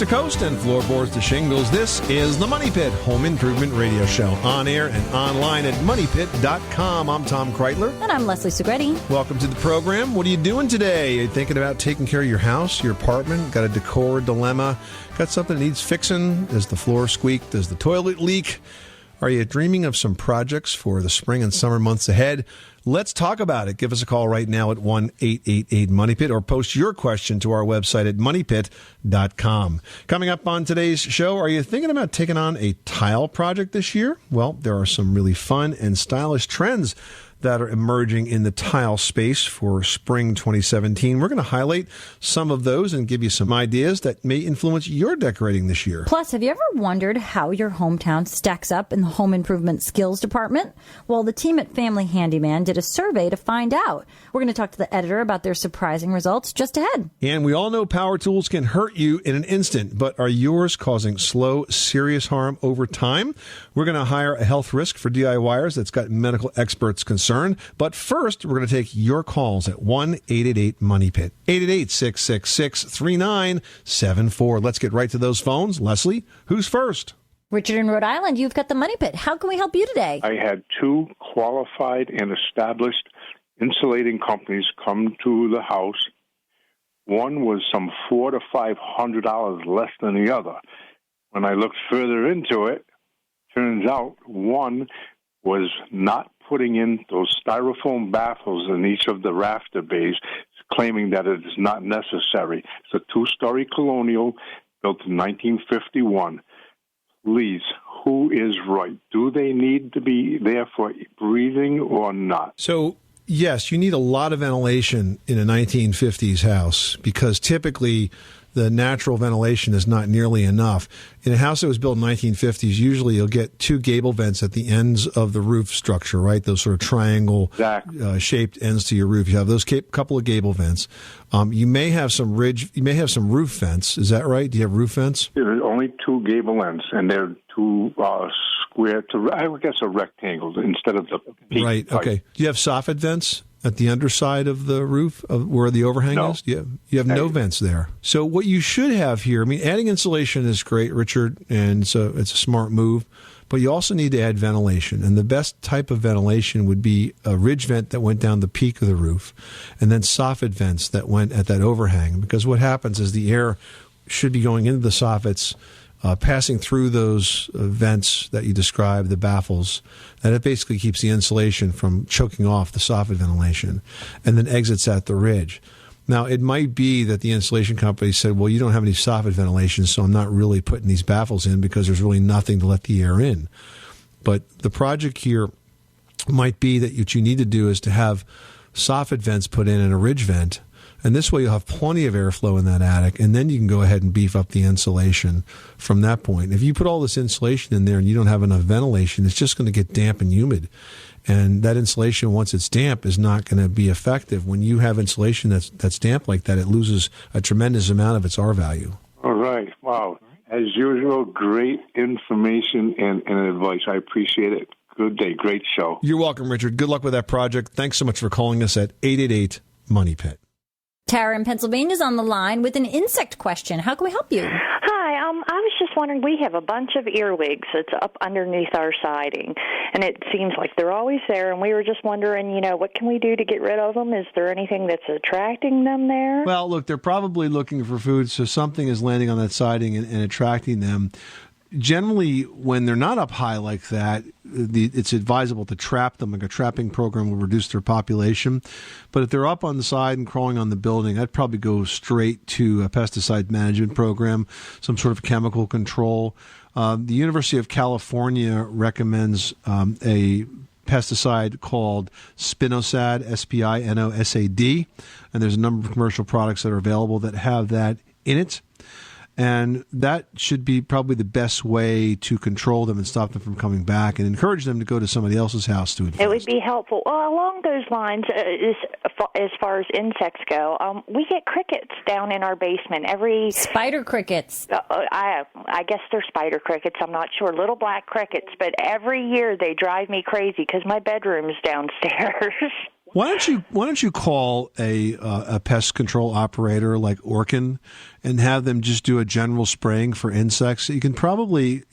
to coast and floorboards to shingles, this is the Money Pit Home Improvement Radio Show. On air and online at moneypit.com. I'm Tom Kreitler. And I'm Leslie Segretti. Welcome to the program. What are you doing today? Are you thinking about taking care of your house, your apartment? Got a decor dilemma? Got something that needs fixing? Does the floor squeak? Does the toilet leak? Are you dreaming of some projects for the spring and summer months ahead? Let's talk about it. Give us a call right now at 1-888-MONEYPIT or post your question to our website at moneypit.com. Coming up on today's show, are you thinking about taking on a tile project this year? Well, there are some really fun and stylish trends that are emerging in the tile space for spring 2017. We're going to highlight some of those and give you some ideas that may influence your decorating this year. Plus, have you ever wondered how your hometown stacks up in the home improvement skills department? Well, the team at Family Handyman did a survey to find out. We're going to talk to the editor about their surprising results just ahead. And we all know power tools can hurt you in an instant, but are yours causing slow, serious harm over time? We're going to hire a health risk for DIYers that's got medical experts concerned. But first, we're going to take your calls at 1-888-MONEYPIT, 888-666-3974. Let's get right to those phones. Leslie, who's first? Richard in Rhode Island, you've got the Money Pit. How can we help you today? I had two qualified and established insulating companies come to the house. One was some $400 to $500 less than the other. When I looked further into it, turns out one was not putting in those styrofoam baffles in each of the rafter bays, claiming that it is not necessary. It's a two-story colonial built in 1951. Please, who is right? Do they need to be there for breathing or not? So, yes, you need a lot of ventilation in a 1950s house because typically the natural ventilation is not nearly enough. In a house that was built in the 1950s, usually you'll get two gable vents at the ends of the roof structure, right? Those sort of triangle shaped ends to your roof. You have those couple of gable vents. You may have some roof vents. Is that right? Do you have roof vents? There are only two gable ends, and they're two square to, I guess, a rectangle instead of the peak. Right. Type. Okay. Do you have soffit vents at the underside of the roof where the overhang is? You have no vents there. So what you should have here, I mean, adding insulation is great, Richard, and so it's a smart move, but you also need to add ventilation. And the best type of ventilation would be a ridge vent that went down the peak of the roof, and then soffit vents that went at that overhang. Because what happens is the air should be going into the soffits, passing through those vents that you described, the baffles, and it basically keeps the insulation from choking off the soffit ventilation and then exits at the ridge. Now, it might be that the insulation company said, well, you don't have any soffit ventilation, so I'm not really putting these baffles in because there's really nothing to let the air in. But the project here might be that what you need to do is to have soffit vents put in and a ridge vent. And this way you'll have plenty of airflow in that attic, and then you can go ahead and beef up the insulation from that point. If you put all this insulation in there and you don't have enough ventilation, it's just going to get damp and humid. And that insulation, once it's damp, is not going to be effective. When you have insulation that's damp like that, it loses a tremendous amount of its R value. All right. Wow. As usual, great information and advice. I appreciate it. Good day. Great show. You're welcome, Richard. Good luck with that project. Thanks so much for calling us at 888-MONEYPIT. Tara in Pennsylvania is on the line with an insect question. How can we help you? Hi, I was just wondering, we have a bunch of earwigs that's up underneath our siding, and it seems like they're always there, and we were just wondering, what can we do to get rid of them? Is there anything that's attracting them there? Well, look, they're probably looking for food, so something is landing on that siding and attracting them. Generally, when they're not up high like that, it's advisable to trap them. Like a trapping program will reduce their population. But if they're up on the side and crawling on the building, I'd probably go straight to a pesticide management program, some sort of chemical control. The University of California recommends a pesticide called Spinosad, Spinosad, and there's a number of commercial products that are available that have that in it. And that should be probably the best way to control them and stop them from coming back and encourage them to go to somebody else's house to invest. It would be helpful. Well, along those lines, as far as insects go, we get crickets down in our basement. Spider crickets. I guess they're spider crickets. I'm not sure. Little black crickets. But every year they drive me crazy because my bedroom is downstairs. Why don't you call a pest control operator like Orkin and have them just do a general spraying for insects? You can probably,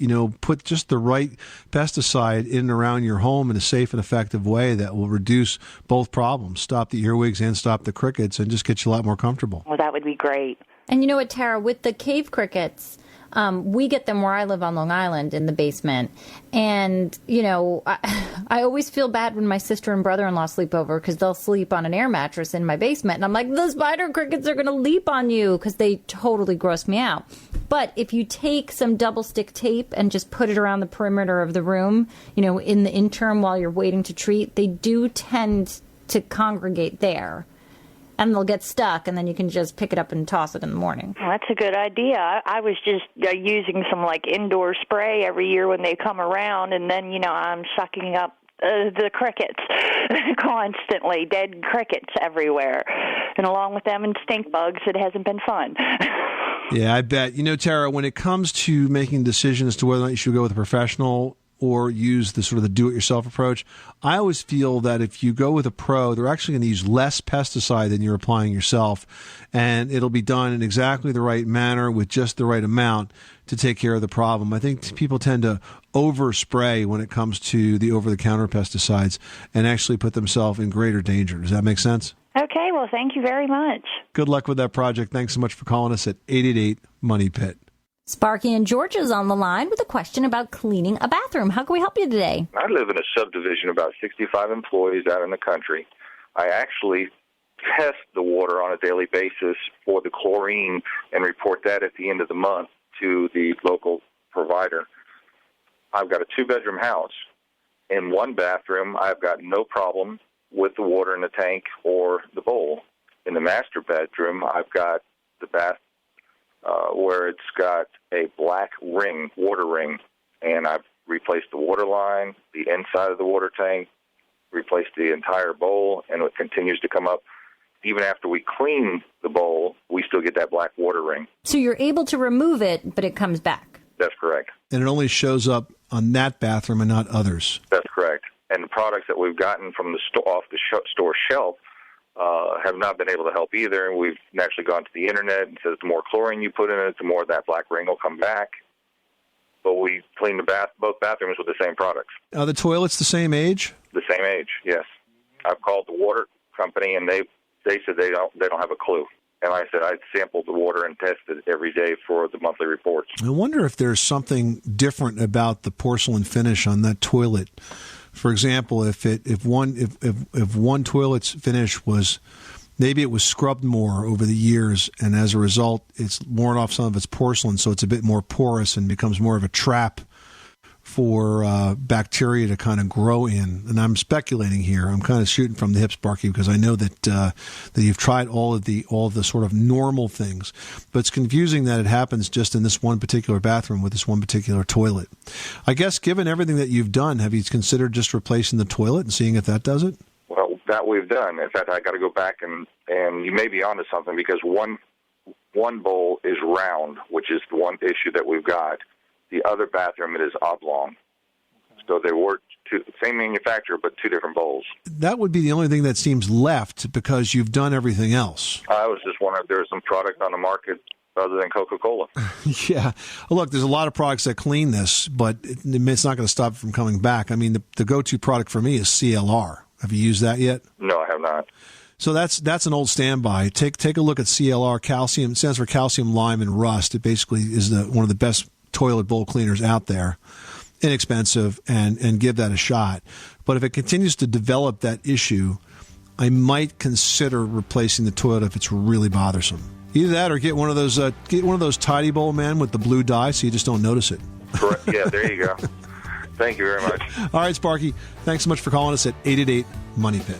put just the right pesticide in and around your home in a safe and effective way that will reduce both problems, stop the earwigs and stop the crickets, and just get you a lot more comfortable. Well, that would be great. And you know what, Tara, with the cave crickets, we get them where I live on Long Island in the basement. And, I always feel bad when my sister and brother-in-law sleep over because they'll sleep on an air mattress in my basement. And I'm like, the spider crickets are going to leap on you because they totally gross me out. But if you take some double stick tape and just put it around the perimeter of the room, in the interim while you're waiting to treat, they do tend to congregate there. And they'll get stuck, and then you can just pick it up and toss it in the morning. Well, that's a good idea. I was just using some indoor spray every year when they come around, and then I'm sucking up the crickets constantly, dead crickets everywhere, and along with them and stink bugs, it hasn't been fun. Yeah, I bet. Tara, when it comes to making decisions as to whether or not you should go with a professional or use the sort of the do-it-yourself approach, I always feel that if you go with a pro, they're actually going to use less pesticide than you're applying yourself, and it'll be done in exactly the right manner with just the right amount to take care of the problem. I think people tend to overspray when it comes to the over-the-counter pesticides and actually put themselves in greater danger. Does that make sense? Okay, well, thank you very much. Good luck with that project. Thanks so much for calling us at 888-MONEY-PIT. Sparky in Georgia's on the line with a question about cleaning a bathroom. How can we help you today? I live in a subdivision, about 65 employees out in the country. I actually test the water on a daily basis for the chlorine and report that at the end of the month to the local provider. I've got a two-bedroom house. In one bathroom, I've got no problem with the water in the tank or the bowl. In the master bedroom, I've got the bath where it's got a black ring, water ring, and I've replaced the water line, the inside of the water tank, replaced the entire bowl, and it continues to come up. Even after we clean the bowl, we still get that black water ring. So you're able to remove it, but it comes back. That's correct. And it only shows up on that bathroom and not others. That's correct. And the products that we've gotten from the off the store shelf have not been able to help either. We've actually gone to the internet and said the more chlorine you put in it, the more of that black ring will come back. But we clean both bathrooms with the same products. Are the toilets the same age? The same age, yes. I've called the water company, and they said they don't have a clue. And like I said, I sampled the water and tested it every day for the monthly reports. I wonder if there's something different about the porcelain finish on that toilet. For example, if one toilet's finish was, maybe it was scrubbed more over the years, and as a result, it's worn off some of its porcelain, so it's a bit more porous and becomes more of a trap for bacteria to kind of grow in. And I'm speculating here. I'm kind of shooting from the hip, Sparky, because I know that you've tried all of the sort of normal things, but it's confusing that it happens just in this one particular bathroom with this one particular toilet. I guess given everything that you've done, have you considered just replacing the toilet and seeing if that does it? Well, that we've done. In fact, I got to go back and you may be onto something, because one bowl is round, which is the one issue that we've got. The other bathroom, it is oblong. So they were the same manufacturer, but two different bowls. That would be the only thing that seems left, because you've done everything else. I was just wondering if there was some product on the market other than Coca-Cola. Yeah. Well, look, there's a lot of products that clean this, but it's not going to stop it from coming back. I mean, the go-to product for me is CLR. Have you used that yet? No, I have not. So that's an old standby. Take a look at CLR. Calcium, it stands for calcium, lime, and rust. It basically is one of the best toilet bowl cleaners out there, inexpensive, and give that a shot. But if it continues to develop that issue, I might consider replacing the toilet if it's really bothersome. Either that, or get one of those tidy bowl men with the blue dye, so you just don't notice it. Correct. Yeah, there you go. Thank you very much. All right, Sparky. Thanks so much for calling us at 888-MONEY-PIT.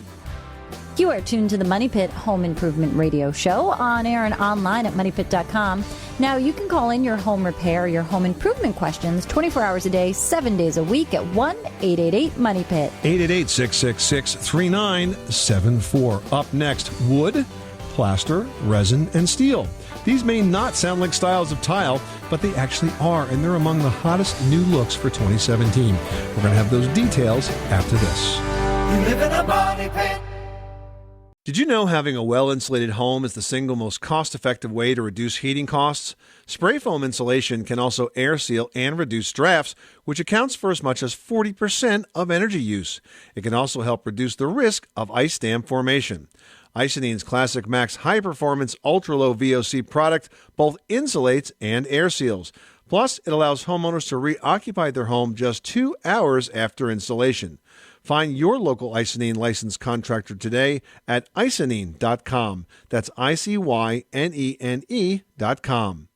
You are tuned to the Money Pit Home Improvement Radio Show, on air and online at moneypit.com. Now, you can call in your home repair, your home improvement questions 24 hours a day, 7 days a week at 1-888-MONEY-PIT. 888-666-3974. Up next, wood, plaster, resin, and steel. These may not sound like styles of tile, but they actually are, and they're among the hottest new looks for 2017. We're going to have those details after this. You live in a money pit. Did you know having a well-insulated home is the single most cost-effective way to reduce heating costs? Spray foam insulation can also air seal and reduce drafts, which accounts for as much as 40% of energy use. It can also help reduce the risk of ice dam formation. Icynene Classic Max high-performance ultra-low VOC product both insulates and air seals. Plus, it allows homeowners to reoccupy their home just 2 hours after installation. Find your local Icynene licensed contractor today at icynene.com. That's ICYNENE.com.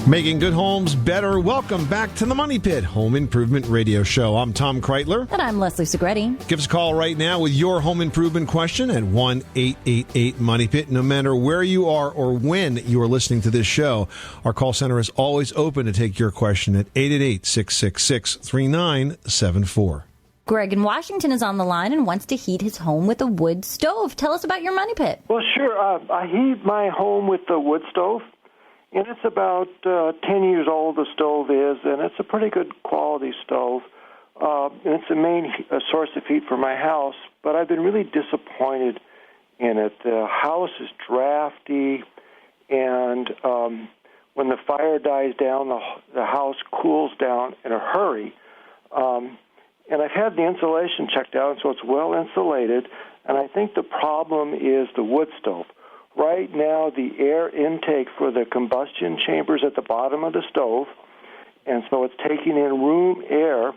Making good homes better. Welcome back to the Money Pit Home Improvement Radio Show. I'm Tom Kreitler. And I'm Leslie Segretti. Give us a call right now with your home improvement question at 1-888-MONEY-PIT. No matter where you are or when you are listening to this show, our call center is always open to take your question at 888-666-3974. Greg in Washington is on the line and wants to heat his home with a wood stove. Tell us about your Money Pit. Well, sure. I heat my home with the wood stove. And it's about 10 years old, the stove is, and it's a pretty good quality stove. And it's the main source of heat for my house, but I've been really disappointed in it. The house is drafty, and when the fire dies down, the house cools down in a hurry. And I've had the insulation checked out, so it's well insulated, and I think the problem is the wood stove. Right now, the air intake for the combustion chamber's at the bottom of the stove, and so it's taking in room air,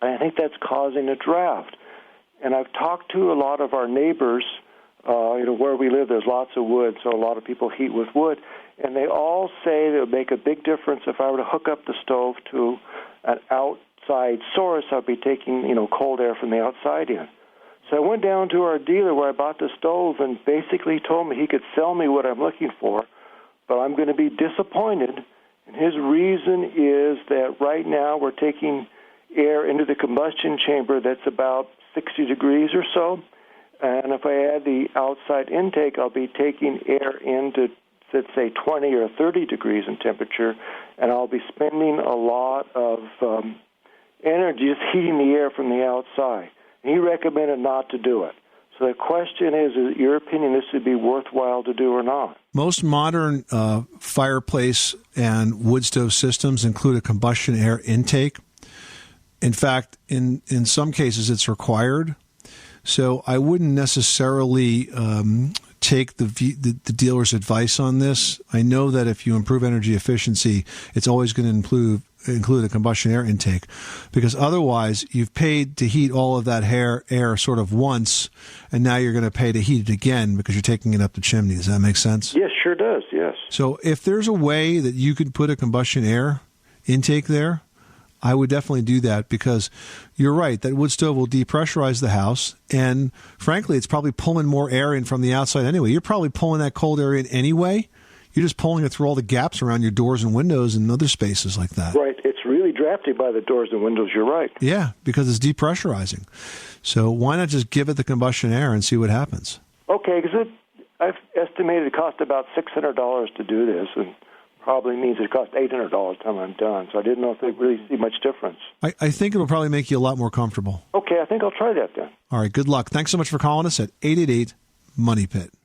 and I think that's causing a draft. And I've talked to a lot of our neighbors, where we live, there's lots of wood, so a lot of people heat with wood, and they all say that it would make a big difference if I were to hook up the stove to an outside source. I'd be taking, cold air from the outside in. So I went down to our dealer where I bought the stove and basically told me he could sell me what I'm looking for, but I'm going to be disappointed. And his reason is that right now we're taking air into the combustion chamber that's about 60 degrees or so. And if I add the outside intake, I'll be taking air into, let's say, 20 or 30 degrees in temperature, and I'll be spending a lot of energy just heating the air from the outside. He recommended not to do it. So the question is your opinion, this would be worthwhile to do or not? Most modern fireplace and wood stove systems include a combustion air intake. In fact, in some cases, it's required. So I wouldn't necessarily take the dealer's advice on this. I know that if you improve energy efficiency, it's always going to include a combustion air intake, because otherwise you've paid to heat all of that air sort of once, and now you're going to pay to heat it again because you're taking it up the chimney. Does that make sense? Yes, sure does, yes. So if there's a way that you could put a combustion air intake there, I would definitely do that, because you're right, that wood stove will depressurize the house, and frankly, it's probably pulling more air in from the outside anyway. You're probably pulling that cold air in anyway. You're just pulling it through all the gaps around your doors and windows and other spaces like that. Right. It's really drafty by the doors and windows. You're right. Yeah, because it's depressurizing. So why not just give it the combustion air and see what happens? Okay, because I've estimated it cost about $600 to do this, and probably means it costs $800 time I'm done. So I didn't know if they really see much difference. I think it'll probably make you a lot more comfortable. Okay, I think I'll try that then. All right, good luck. Thanks so much for calling us at 888-MONEY-PIT.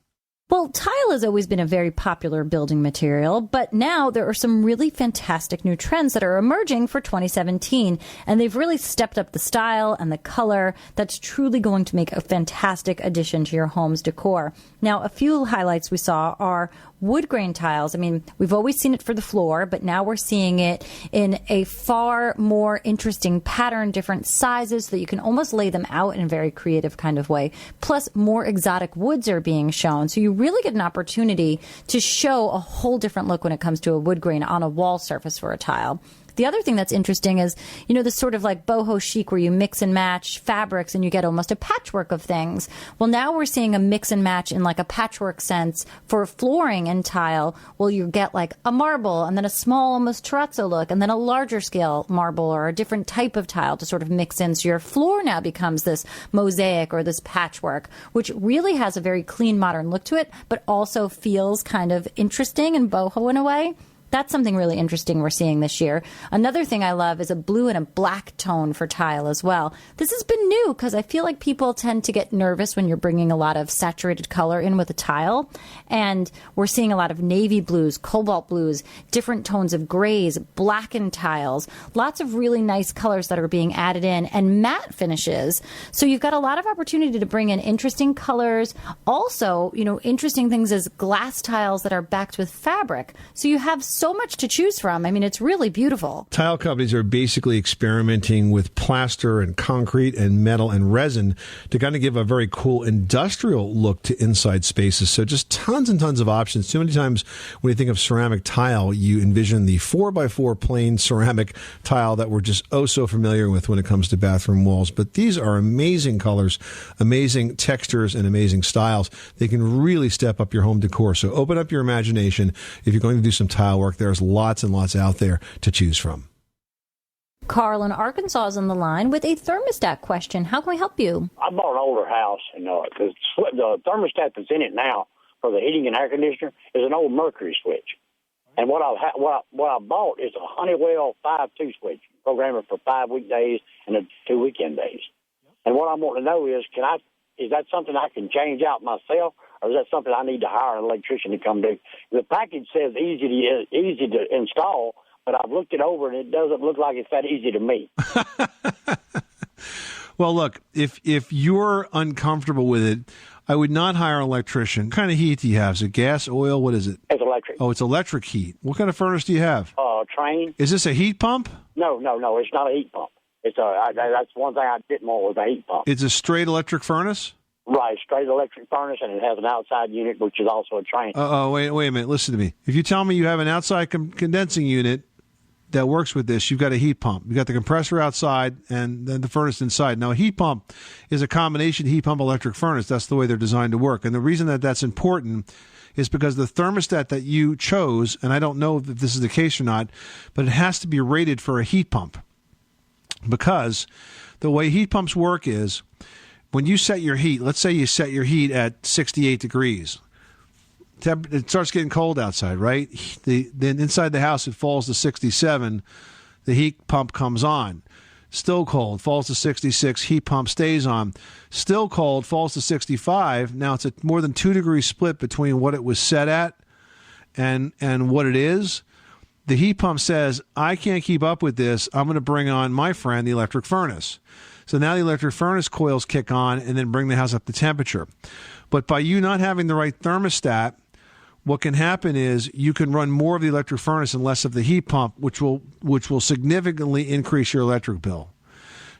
Well, tile has always been a very popular building material, but now there are some really fantastic new trends that are emerging for 2017, and they've really stepped up the style and the color that's truly going to make a fantastic addition to your home's decor. Now, a few highlights we saw are wood grain tiles. I mean, we've always seen it for the floor, but now we're seeing it in a far more interesting pattern, different sizes, so that you can almost lay them out in a very creative kind of way. Plus, more exotic woods are being shown, so you really get an opportunity to show a whole different look when it comes to a wood grain on a wall surface for a tile. The other thing that's interesting is, this sort of like boho chic where you mix and match fabrics and you get almost a patchwork of things. Well, now we're seeing a mix and match in like a patchwork sense for flooring and tile. Well, you get like a marble and then a small, almost terrazzo look, and then a larger scale marble or a different type of tile to sort of mix in. So your floor now becomes this mosaic or this patchwork, which really has a very clean, modern look to it, but also feels kind of interesting and boho in a way. That's something really interesting we're seeing this year. Another thing I love is a blue and a black tone for tile as well. This has been new because I feel like people tend to get nervous when you're bringing a lot of saturated color in with a tile. And we're seeing a lot of navy blues, cobalt blues, different tones of grays, blackened tiles, lots of really nice colors that are being added in, and matte finishes. So you've got a lot of opportunity to bring in interesting colors. Also, interesting things as glass tiles that are backed with fabric. So you have so much to choose from. I mean, it's really beautiful. Tile companies are basically experimenting with plaster and concrete and metal and resin to kind of give a very cool industrial look to inside spaces. So just tons and tons of options. Too many times when you think of ceramic tile, you envision the 4x4 plain ceramic tile that we're just so familiar with when it comes to bathroom walls. But these are amazing colors, amazing textures, and amazing styles. They can really step up your home decor. So open up your imagination if you're going to do some tile work. There's lots and lots out there to choose from. Carl in Arkansas is on the line with a thermostat question. How can we help you? I bought an older house, and the thermostat that's in it now for the heating and air conditioner is an old mercury switch. And what I bought is a Honeywell 5-2 switch, programmer for 5 weekdays and 2 weekend days. And what I want to know is, is that something I can change out myself, or is that something I need to hire an electrician to come do? The package says easy to install, but I've looked it over and it doesn't look like it's that easy to me. Well, look, if you're uncomfortable with it, I would not hire an electrician. What kind of heat do you have? Is it gas, oil? What is it? It's electric. Oh, it's electric heat. What kind of furnace do you have? Train. Is this a heat pump? No, it's not a heat pump. That's one thing I didn't want was a heat pump. It's a straight electric furnace? Right, straight electric furnace, and it has an outside unit, which is also a train. Wait a minute. Listen to me. If you tell me you have an outside condensing unit that works with this, you've got a heat pump. You've got the compressor outside and then the furnace inside. Now, a heat pump is a combination heat pump electric furnace. That's the way they're designed to work. And the reason that that's important is because the thermostat that you chose, and I don't know if this is the case or not, but it has to be rated for a heat pump. Because the way heat pumps work is when you set your heat, let's say you set your heat at 68 degrees. It starts getting cold outside, right? Then inside the house, it falls to 67. The heat pump comes on. Still cold, falls to 66. Heat pump stays on. Still cold, falls to 65. Now it's a more than 2 degree split between what it was set at and what it is. The heat pump says, I can't keep up with this. I'm going to bring on my friend, the electric furnace. So now the electric furnace coils kick on and then bring the house up to temperature. But by you not having the right thermostat, what can happen is you can run more of the electric furnace and less of the heat pump, which will significantly increase your electric bill.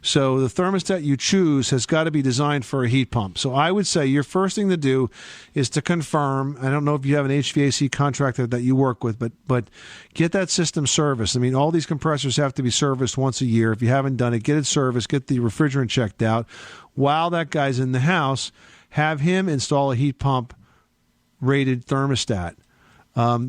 So the thermostat you choose has got to be designed for a heat pump. So I would say your first thing to do is to confirm. I don't know if you have an HVAC contractor that you work with, but get that system serviced. I mean, all these compressors have to be serviced once a year. If you haven't done it, get it serviced, get the refrigerant checked out. While that guy's in the house, have him install a heat pump rated thermostat.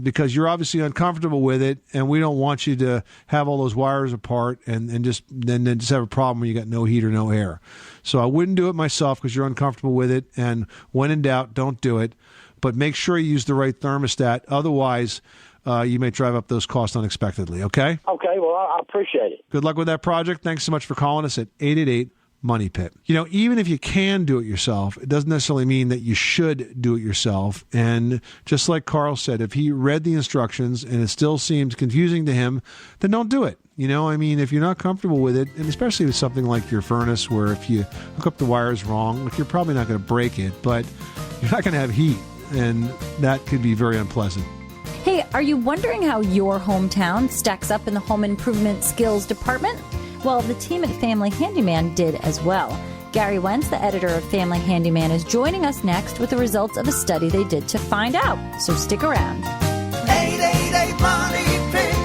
Because you're obviously uncomfortable with it, and we don't want you to have all those wires apart and just have a problem when you got no heat or no air. So I wouldn't do it myself because you're uncomfortable with it, and when in doubt, don't do it. But make sure you use the right thermostat. Otherwise, you may drive up those costs unexpectedly, okay? Okay, well, I appreciate it. Good luck with that project. Thanks so much for calling us at 888 Money Pit. Even if you can do it yourself, it doesn't necessarily mean that you should do it yourself. And just like Carl said, if he read the instructions and it still seems confusing to him, then don't do it. If you're not comfortable with it, and especially with something like your furnace, where if you hook up the wires wrong, you're probably not going to break it, but you're not going to have heat, and that could be very unpleasant. Hey, are you wondering how your hometown stacks up in the home improvement skills department? Well, the team at Family Handyman did as well. Gary Wentz, the editor of Family Handyman, is joining us next with the results of a study they did to find out. So stick around. 888 Money Pit.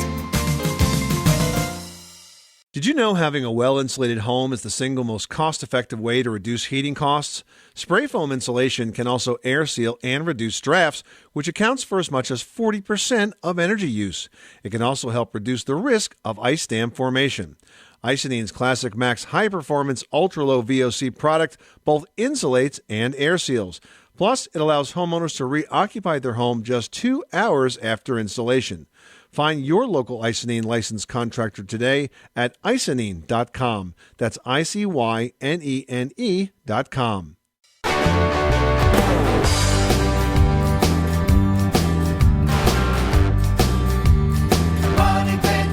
Did you know having a well-insulated home is the single most cost-effective way to reduce heating costs? Spray foam insulation can also air seal and reduce drafts, which accounts for as much as 40% of energy use. It can also help reduce the risk of ice dam formation. Isonine's Classic Max high-performance, ultra-low VOC product both insulates and air seals. Plus, it allows homeowners to reoccupy their home just 2 hours after installation. Find your local Icynene licensed contractor today at Icynene.com. That's ICYNENE.com. Money Pit.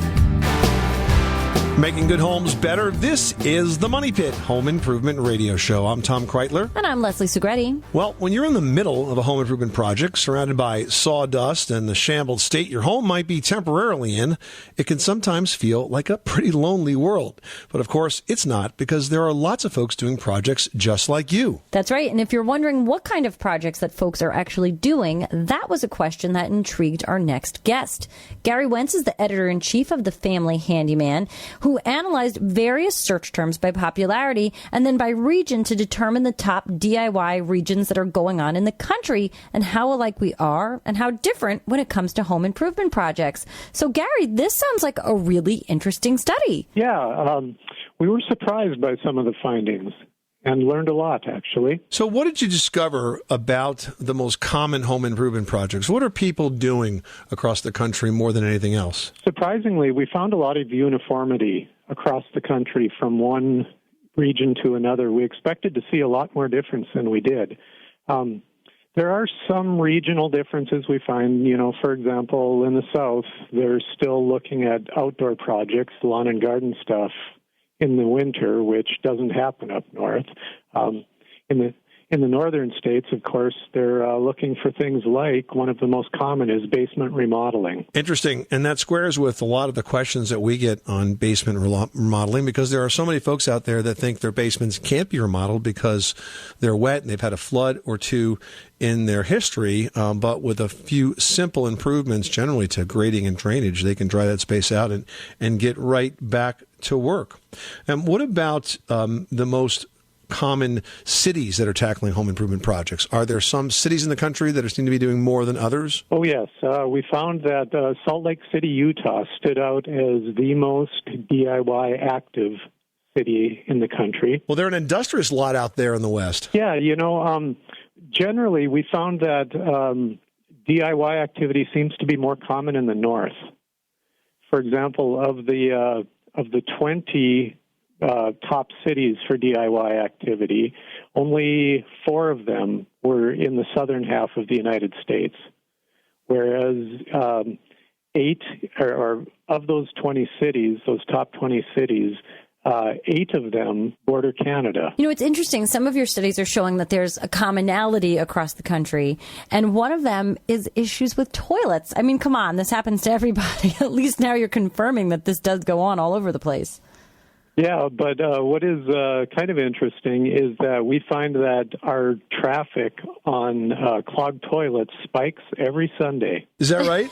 Making good homes better. This is the Money Pit Home Improvement Radio Show. I'm Tom Kreitler. And I'm Leslie Segretti. Well, when you're in the middle of a home improvement project, surrounded by sawdust and the shambled state your home might be temporarily in, it can sometimes feel like a pretty lonely world. But of course, it's not, because there are lots of folks doing projects just like you. That's right. And if you're wondering what kind of projects that folks are actually doing, that was a question that intrigued our next guest. Gary Wentz is the editor-in-chief of The Family Handyman, who analyzed various search terms by popularity and then by region to determine the top DIY regions that are going on in the country and how alike we are and how different when it comes to home improvement projects. So, Gary, this sounds like a really interesting study. Yeah, we were surprised by some of the findings and learned a lot, actually. So what did you discover about the most common home improvement projects? What are people doing across the country more than anything else? Surprisingly, we found a lot of uniformity across the country from one region to another. We expected to see a lot more difference than we did. There are some regional differences we find. You know, for example, in the South, they're still looking at outdoor projects, lawn and garden stuff, in the winter, which doesn't happen up north. In the northern states, of course, they're looking for things like, one of the most common is basement remodeling. Interesting. And that squares with a lot of the questions that we get on basement remodeling, because there are so many folks out there that think their basements can't be remodeled because they're wet and they've had a flood or two in their history. But with a few simple improvements, generally to grading and drainage, they can dry that space out and get right back to work. And what about the most common cities that are tackling home improvement projects? Are there some cities in the country that seem to be doing more than others? Oh, yes. We found that Salt Lake City, Utah stood out as the most DIY active city in the country. Well, they're an industrious lot out there in the West. Yeah, generally we found that DIY activity seems to be more common in the North. For example, of the 20 top cities for DIY activity, only 4 of them were in the southern half of the United States, whereas 8 or of those 20 cities, those top 20 cities, 8 of them border Canada. You know, it's interesting. Some of your studies are showing that there's a commonality across the country, and one of them is issues with toilets. I mean, come on, this happens to everybody. At least now you're confirming that this does go on all over the place. Yeah, but what is kind of interesting is that we find that our traffic on clogged toilets spikes every Sunday. Is that right?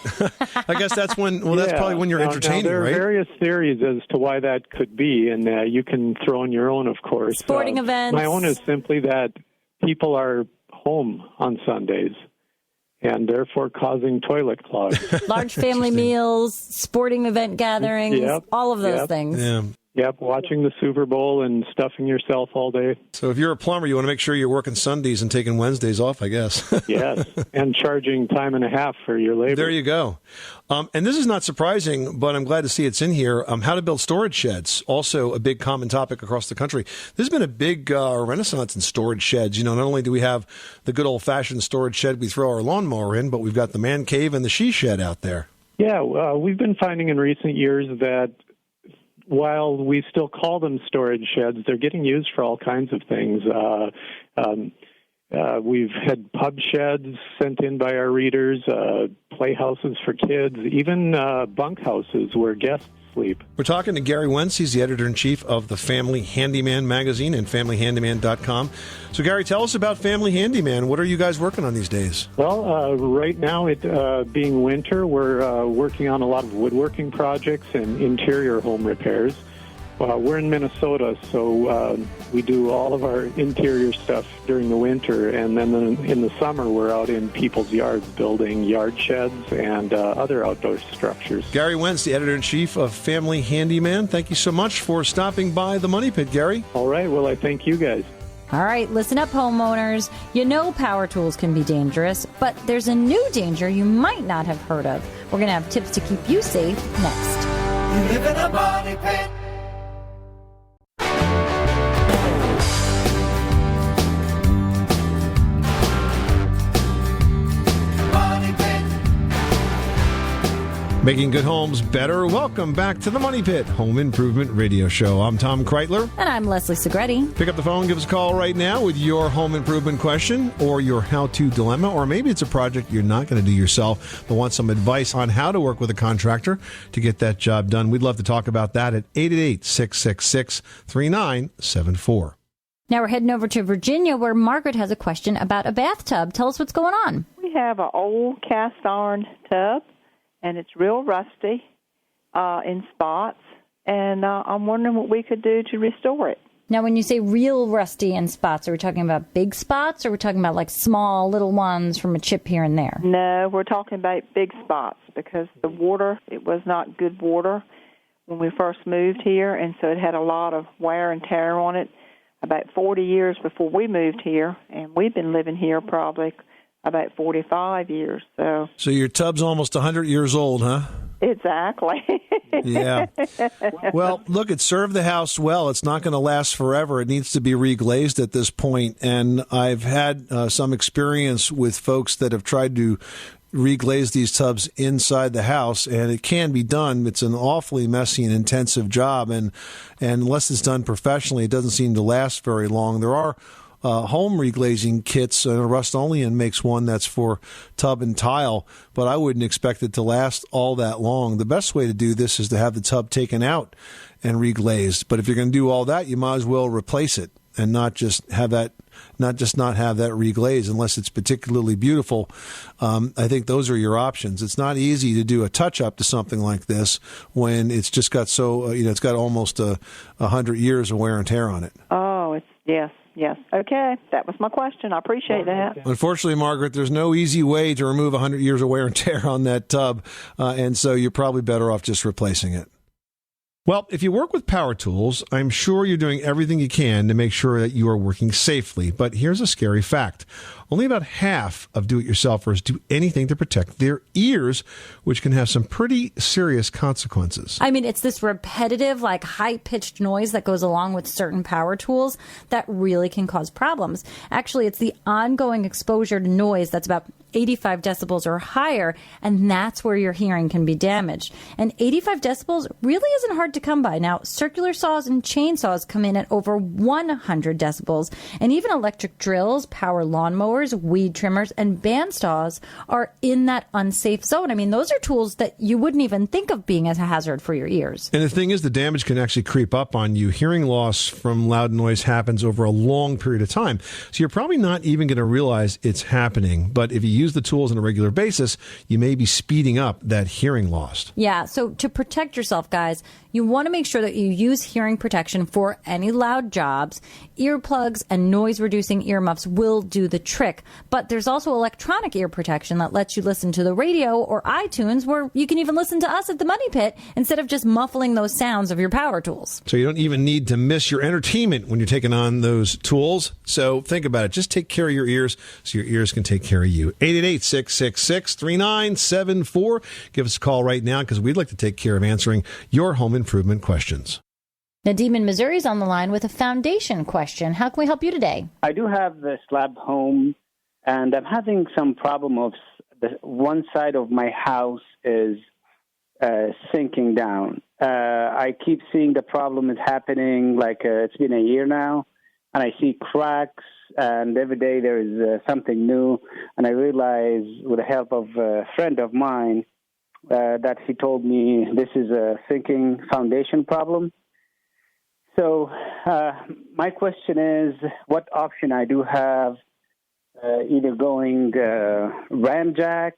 I guess that's when, that's probably when you're entertaining, there are right? various theories as to why that could be, and you can throw in your own, of course. Sporting events. My own is simply that people are home on Sundays, and therefore causing toilet clogs. Large family meals, sporting event gatherings, all of those things. Yeah. Yep, watching the Super Bowl and stuffing yourself all day. So if you're a plumber, you want to make sure you're working Sundays and taking Wednesdays off, I guess. Yes, and charging time and a half for your labor. There you go. And this is not surprising, but I'm glad to see it's in here. How to build storage sheds, also a big common topic across the country. There's been a big renaissance in storage sheds. You know, not only do we have the good old-fashioned storage shed we throw our lawnmower in, but we've got the man cave and the she shed out there. Yeah, we've been finding in recent years that while we still call them storage sheds, they're getting used for all kinds of things. We've had pub sheds sent in by our readers, playhouses for kids, even bunkhouses where guests sleep. We're talking to Gary Wentz. He's the editor-in-chief of the Family Handyman magazine and FamilyHandyman.com. So, Gary, tell us about Family Handyman. What are you guys working on these days? Well, right now, it being winter, we're working on a lot of woodworking projects and interior home repairs. We're in Minnesota, so we do all of our interior stuff during the winter, and then in the summer we're out in people's yards building yard sheds and other outdoor structures. Gary Wentz, the editor-in-chief of Family Handyman. Thank you so much for stopping by the Money Pit, Gary. All right. Well, I thank you guys. All right, listen up, homeowners. You know power tools can be dangerous, but there's a new danger you might not have heard of. We're going to have tips to keep you safe next. You live in a money pit. Making good homes better. Welcome back to the Money Pit Home Improvement Radio Show. I'm Tom Kreitler. And I'm Leslie Segretti. Pick up the phone, give us a call right now with your home improvement question or your how-to dilemma, or maybe it's a project you're not going to do yourself but want some advice on how to work with a contractor to get that job done. We'd love to talk about that at 888-666-3974. Now we're heading over to Virginia where Margaret has a question about a bathtub. Tell us what's going on. We have an old cast iron tub, and it's real rusty in spots, and I'm wondering what we could do to restore it. Now, when you say real rusty in spots, are we talking about big spots, or are we talking about like small little ones from a chip here and there? No, we're talking about big spots because the water, it was not good water when we first moved here, and so it had a lot of wear and tear on it about 40 years before we moved here, and we've been living here probably about 45 years. So your tub's almost 100 years old, huh? Exactly. Yeah. Well, look, it served the house well. It's not going to last forever. It needs to be reglazed at this point. And I've had some experience with folks that have tried to reglaze these tubs inside the house, and it can be done. It's an awfully messy and intensive job. And unless it's done professionally, it doesn't seem to last very long. There are home reglazing kits, and Rust-Oleum makes one that's for tub and tile, but I wouldn't expect it to last all that long. The best way to do this is to have the tub taken out and reglazed. But if you're going to do all that, you might as well replace it and not just have that reglazed unless it's particularly beautiful. I think those are your options. It's not easy to do a touch-up to something like this when it's just got it's got almost 100 years of wear and tear on it. Oh, yes. Okay, that was my question. I appreciate that. Unfortunately, Margaret, there's no easy way to remove 100 years of wear and tear on that tub, and so you're probably better off just replacing it. Well, if you work with power tools, I'm sure you're doing everything you can to make sure that you are working safely. But here's a scary fact. Only about half of do-it-yourselfers do anything to protect their ears, which can have some pretty serious consequences. I mean, it's this repetitive, like high-pitched noise that goes along with certain power tools that really can cause problems. Actually, it's the ongoing exposure to noise that's about 85 decibels or higher, and that's where your hearing can be damaged. And 85 decibels really isn't hard to come by. Now, circular saws and chainsaws come in at over 100 decibels, and even electric drills, power lawnmowers, weed trimmers, and bandsaws are in that unsafe zone. I mean, those are tools that you wouldn't even think of being as a hazard for your ears. And the thing is, the damage can actually creep up on you. Hearing loss from loud noise happens over a long period of time, so you're probably not even going to realize it's happening. But if you use the tools on a regular basis, you may be speeding up that hearing loss. Yeah, so to protect yourself, guys, you want to make sure that you use hearing protection for any loud jobs. Earplugs and noise-reducing earmuffs will do the trick. But there's also electronic ear protection that lets you listen to the radio or iTunes, where you can even listen to us at the Money Pit instead of just muffling those sounds of your power tools. So you don't even need to miss your entertainment when you're taking on those tools. So think about it. Just take care of your ears so your ears can take care of you. 888-666-3974. Give us a call right now because we'd like to take care of answering your home improvement questions. Nadeem in Missouri is on the line with a foundation question. How can we help you today? I do have a slab home, and I'm having some problem of the one side of my house is sinking down. I keep seeing the problem is happening, it's been a year now, and I see cracks, and every day there is something new, and I realize with the help of a friend of mine that he told me this is a sinking foundation problem. So my question is, what option I do have, either going ramjack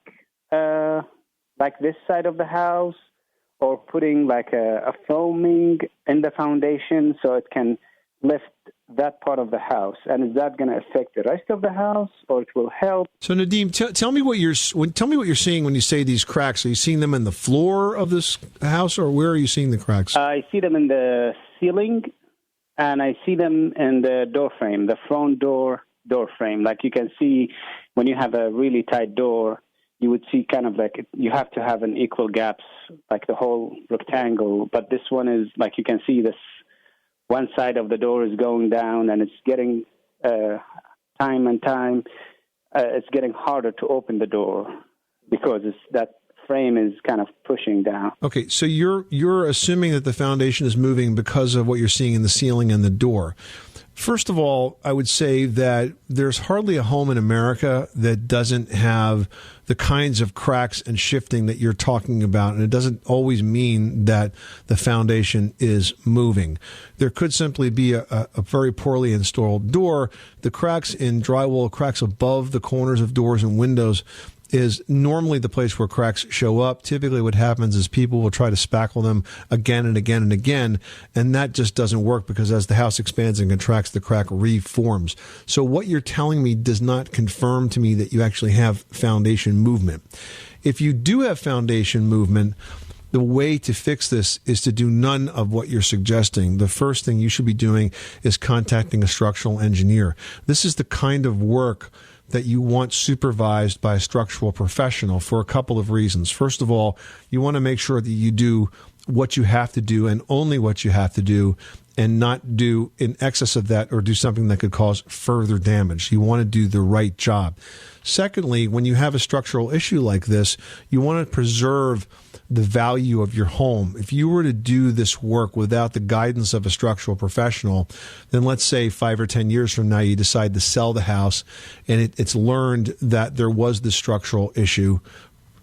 like this side of the house, or putting a foaming in the foundation so it can lift that part of the house, and is that going to affect the rest of the house, or it will help? So Nadeem, tell me what you're seeing when you say these cracks. Are you seeing them in the floor of this house, or where are you seeing the cracks? I see them in the ceiling, and I see them in the door frame, the front door frame. Like you can see when you have a really tight door, you would see kind of like you have to have an equal gaps, like the whole rectangle. But this one is like you can see this one side of the door is going down, and it's getting time and time. It's getting harder to open the door because that frame is kind of pushing down. Okay, so you're assuming that the foundation is moving because of what you're seeing in the ceiling and the door. First of all, I would say that there's hardly a home in America that doesn't have the kinds of cracks and shifting that you're talking about, and it doesn't always mean that the foundation is moving. There could simply be a very poorly installed door. The cracks in drywall, cracks above the corners of doors and windows, is normally the place where cracks show up. Typically what happens is people will try to spackle them again and again and again, and that just doesn't work because as the house expands and contracts, the crack reforms. So what you're telling me does not confirm to me that you actually have foundation movement. If you do have foundation movement, the way to fix this is to do none of what you're suggesting. The first thing you should be doing is contacting a structural engineer. This is the kind of work that you want supervised by a structural professional for a couple of reasons. First of all, you want to make sure that you do what you have to do and only what you have to do, and not do in excess of that or do something that could cause further damage. You want to do the right job. Secondly, when you have a structural issue like this, you want to preserve the value of your home. If you were to do this work without the guidance of a structural professional, then let's say 5 or 10 years from now you decide to sell the house and it's learned that there was this structural issue.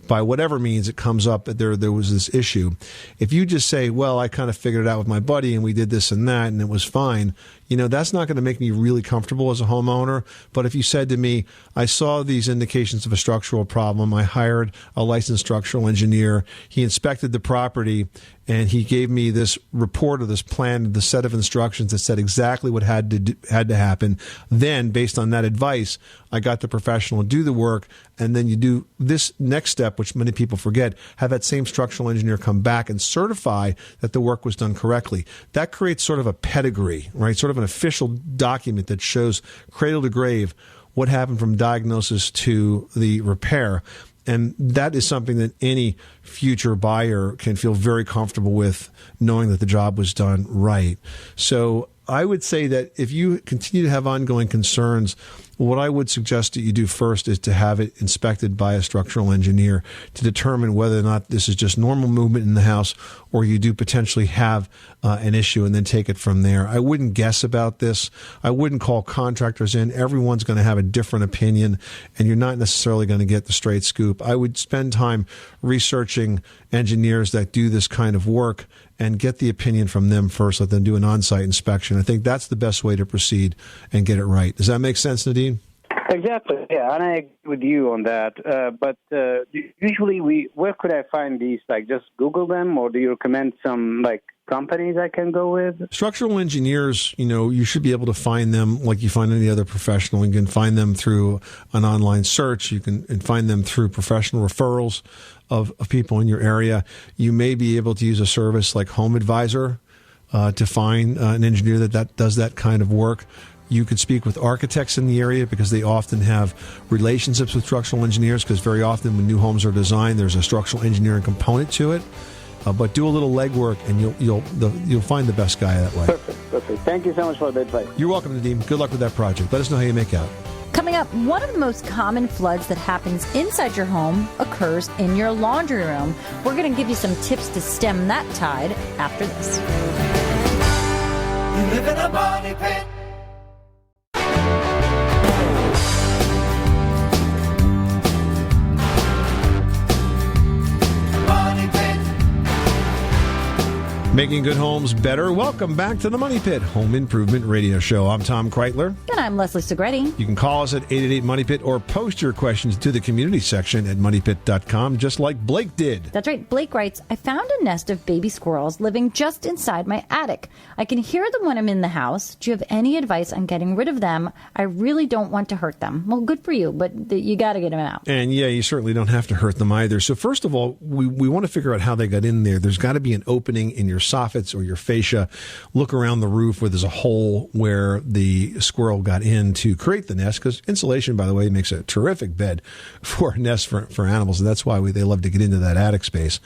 By whatever means it comes up that there was this issue. If you just say, well, I kind of figured it out with my buddy and we did this and that and it was fine, that's not going to make me really comfortable as a homeowner. But if you said to me, I saw these indications of a structural problem, I hired a licensed structural engineer, he inspected the property, and he gave me this report or this plan, the set of instructions that said exactly what had to happen. Then, based on that advice, I got the professional to do the work, and then you do this next step, which many people forget, have that same structural engineer come back and certify that the work was done correctly. That creates sort of a pedigree, right? Sort of an official document that shows cradle to grave what happened from diagnosis to the repair. And that is something that any future buyer can feel very comfortable with, knowing that the job was done right. So I would say that if you continue to have ongoing concerns, what I would suggest that you do first is to have it inspected by a structural engineer to determine whether or not this is just normal movement in the house or you do potentially have an issue, and then take it from there. I wouldn't guess about this. I wouldn't call contractors in. Everyone's going to have a different opinion, and you're not necessarily going to get the straight scoop. I would spend time researching engineers that do this kind of work and get the opinion from them first. Let them do an on-site inspection. I think that's the best way to proceed and get it right. Does that make sense, Nadine? Exactly, yeah, and I agree with you on that. But usually, where could I find these? Like, just Google them, or do you recommend some companies I can go with? Structural engineers, you should be able to find them like you find any other professional. You can find them through an online search. You can find them through professional referrals of people in your area. You may be able to use a service like Home Advisor to find an engineer that does that kind of work. You could speak with architects in the area because they often have relationships with structural engineers, because very often when new homes are designed, there's a structural engineering component to it. But do a little legwork, and you'll find the best guy that way. Perfect. Thank you so much for the advice. You're welcome, Nadeem. Good luck with that project. Let us know how you make out. Coming up, one of the most common floods that happens inside your home occurs in your laundry room. We're going to give you some tips to stem that tide after this. You live in a money pit. Making good homes better. Welcome back to the Money Pit Home Improvement Radio Show. I'm Tom Kreitler. And I'm Leslie Segretti. You can call us at 888-MONEY-PIT or post your questions to the community section at moneypit.com, just like Blake did. That's right. Blake writes, I found a nest of baby squirrels living just inside my attic. I can hear them when I'm in the house. Do you have any advice on getting rid of them? I really don't want to hurt them. Well, good for you, but you got to get them out. And yeah, you certainly don't have to hurt them either. So first of all, we want to figure out how they got in there. There's got to be an opening in your soffits or your fascia, look around the roof where there's a hole where the squirrel got in to create the nest, because insulation, by the way, makes a terrific bed for a nest for animals, and that's why they love to get into that attic space.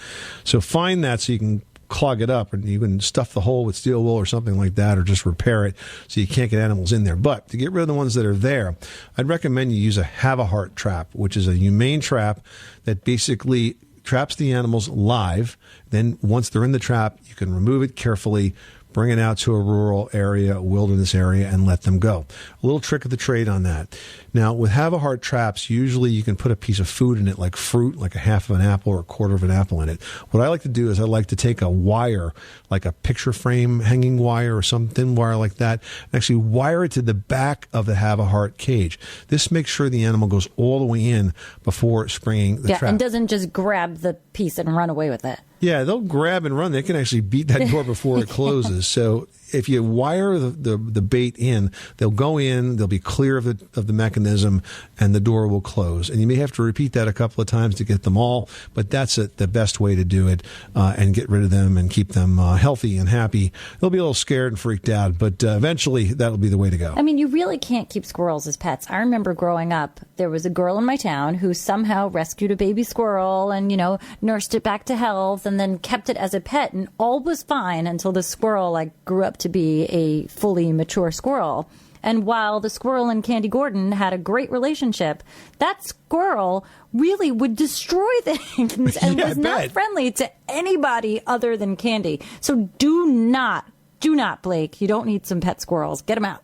So find that so you can clog it up, and you can stuff the hole with steel wool or something like that, or just repair it so you can't get animals in there. But to get rid of the ones that are there, I'd recommend you use a Have-A-Heart trap, which is a humane trap that basically traps the animals live. Then once they're in the trap, you can remove it carefully, bring it out to a rural area, a wilderness area, and let them go. A little trick of the trade on that. Now, with Have-A-Heart traps, usually you can put a piece of food in it, like fruit, like a half of an apple or a quarter of an apple in it. What I like to do is I like to take a wire, like a picture frame hanging wire or some thin wire like that, and actually wire it to the back of the Have-A-Heart cage. This makes sure the animal goes all the way in before springing the trap. And doesn't just grab the piece and run away with it. Yeah, they'll grab and run. They can actually beat that door before it closes. So if you wire the bait in, they'll go in, they'll be clear of the mechanism, and the door will close. And you may have to repeat that a couple of times to get them all, but that's the best way to do it, and get rid of them and keep them healthy and happy. They'll be a little scared and freaked out, but eventually that'll be the way to go. I mean, you really can't keep squirrels as pets. I remember growing up, there was a girl in my town who somehow rescued a baby squirrel and, nursed it back to health, and then kept it as a pet, and all was fine until the squirrel grew up to be a fully mature squirrel. And while the squirrel and Candy Gordon had a great relationship, that squirrel really would destroy things and was not friendly to anybody other than Candy. So do not, Blake, you don't need some pet squirrels. Get them out.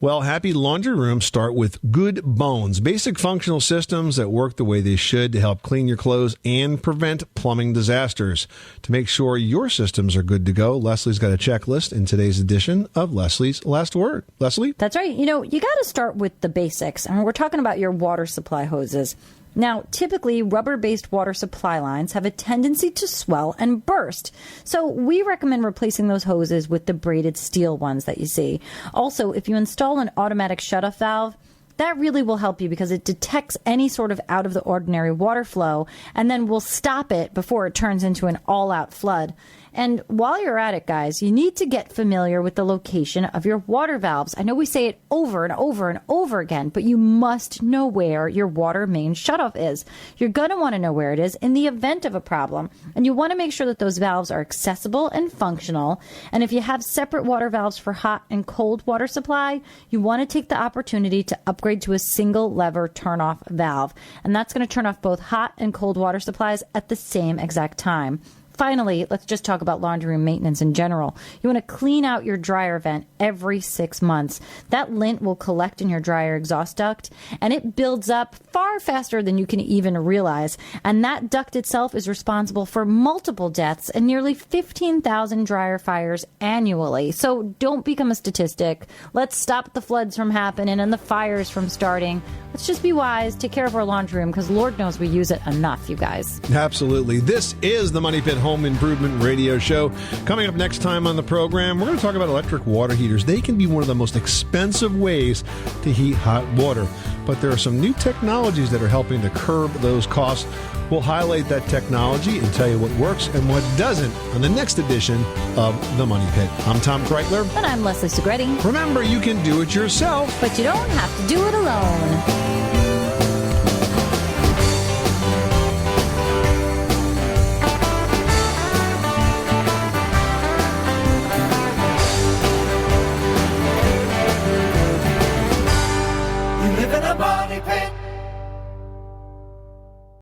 Well, happy laundry rooms start with Good Bones, basic functional systems that work the way they should to help clean your clothes and prevent plumbing disasters. To make sure your systems are good to go, Leslie's got a checklist in today's edition of Leslie's Last Word. Leslie? That's right. You got to start with the basics. And we're talking about your water supply hoses. Now, typically, rubber-based water supply lines have a tendency to swell and burst. So we recommend replacing those hoses with the braided steel ones that you see. Also, if you install an automatic shutoff valve, that really will help you because it detects any sort of out-of-the-ordinary water flow and then will stop it before it turns into an all-out flood. And while you're at it, guys, you need to get familiar with the location of your water valves. I know we say it over and over and over again, but you must know where your water main shutoff is. You're going to want to know where it is in the event of a problem. And you want to make sure that those valves are accessible and functional. And if you have separate water valves for hot and cold water supply, you want to take the opportunity to upgrade to a single lever turn-off valve. And that's going to turn off both hot and cold water supplies at the same exact time. Finally, let's just talk about laundry room maintenance in general. You want to clean out your dryer vent every 6 months. That lint will collect in your dryer exhaust duct, and it builds up far faster than you can even realize. And that duct itself is responsible for multiple deaths and nearly 15,000 dryer fires annually. So don't become a statistic. Let's stop the floods from happening and the fires from starting. Let's just be wise, take care of our laundry room, because Lord knows we use it enough, you guys. Absolutely. This is the Money Pit Home Improvement Radio Show. Coming up next time on the program, we're going to talk about electric water heaters. They can be one of the most expensive ways to heat hot water, but there are some new technologies that are helping to curb those costs. We'll highlight that technology and tell you what works and what doesn't on the next edition of The Money Pit. I'm Tom Kreitler. And I'm Leslie Segretti. Remember, you can do it yourself, but you don't have to do it alone.